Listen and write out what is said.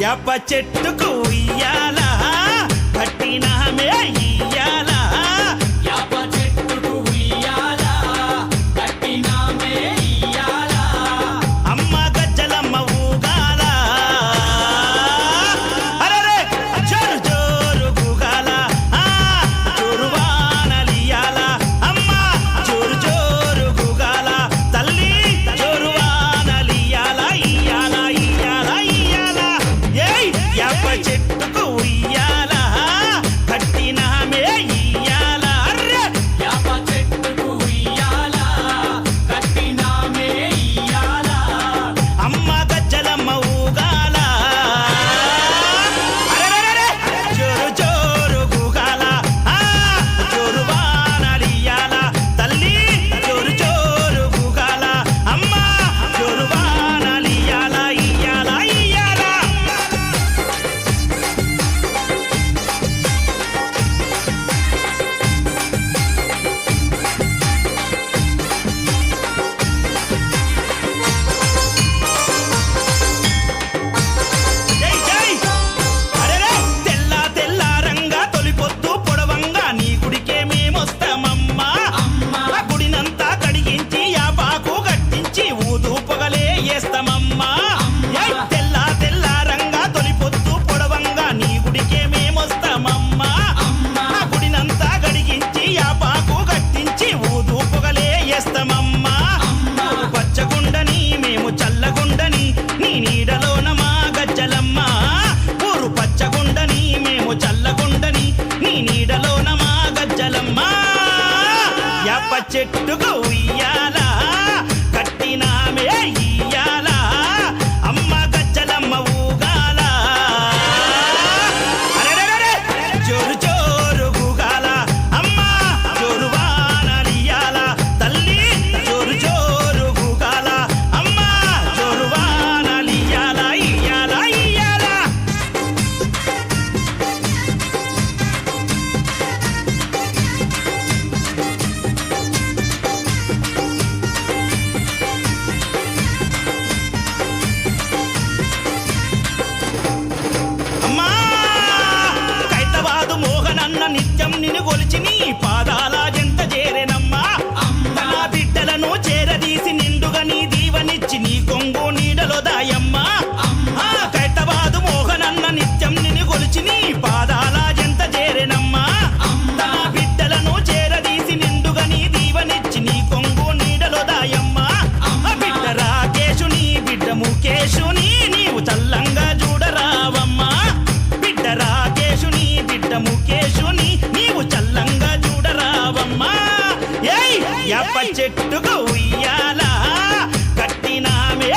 యాప చెట్టుకు ఉయ్యాల కట్టినామే ఇయ్యాల యాప చెట్టుకు ఉయ్యాల కట్టినామే ఇయ్యాల అమ్మ గజ్జలమ్మ ఊగాల అరెరే జోరు జోరు గుగాల జోరు వానలియాల అమ్మ జోరు జోరు గుగాల తల్లి జోరు వానలియాల ఇయ్యాల ఇయ్యాల ఇయ్యాల ఏయ్ యాప చెట్టుకు ఉయ్యాల కట్టినామే ఇయ్యాల అర్రే యాప చెట్టుకు ఉయ్యాల కట్టినామే ఇయ్యాల అమ్మ గజ్జలమ్మ ఊగాల అరెరెరెరె జోరు జోరు గుగాల జోరు వానలియాల తల్లి జోరు జోరు గుగాల అమ్మ జోరు వానలియాల ఇయ్యాల ఇయ్యాల జై జై అరెరే తెల్ల తెల్ల రంగా తొలిపొద్దు పొడవంగా నీ గుడికే మేమొస్తామమ్మా ఆ గుడినంతా కడిగించి యాపాకు కట్టించి ఊదు పొగలే వేస్తామమ్మా ఏయ్ తెల్ల తెల్ల రంగా తొలిపొద్దు పొడవంగా నీ గుడికే మేమొస్తామమ్మా ఆ గుడినంతా కడిగించి యాపాకు కట్టించి ఊదు పొగలే వేస్తామమ్మా ఊరు పచ్చగుండని మేము చల్లగుండని నీ నీడలోన మా గజ్జలమ్మ ఊరు పచ్చగుండని మేము చల్లగుండని నీ నీడలోన మా గజ్జలమ్మ యాప చెట్టుకు ఉయ్యాల కట్టినామే ఇయ్యాల అమ్మ గజ్జలమ్మ ఊగాల అరెరెరెరె జోరు జోరు గుగాల అమ్మ జోరు వానలియాల తల్లి జోరు జోరు గుగాల అమ్మ జోరు వానలియాల ఇయ్యాల ఇయ్యాల అమ్మా కైతవాదు మోహనన్న నిత్యం నిన్ను కొలిచి నీ పాదాల జంట చేరెనమ్మా నా బిడ్డలను చేరదీసి నిండుగా నీ దీవనిచ్చి నీ కొంగు నీడలో దాయమ్మా కైతవాదు మోహనన్న నిత్యం నిన్ను కొలిచి నీ పాదాల జంట చేరెనమ్మా నా బిడ్డలను చేరదీసి నిండుగా నీ దీవనిచ్చి నీ కొంగు నీడలో దాయమ్మా బిడ్డ రాకేశుని బిడ్డ ముఖేశుని నీవు చల్లంగా చూడరావమ్మా బిడ్డ రాకేశుని బిడ్డ ముఖేశుని నీవు చల్లంగా చూడరావమ్మా ఏయ్ యాప చెట్టుకు ఉయ్యాల కట్టినామే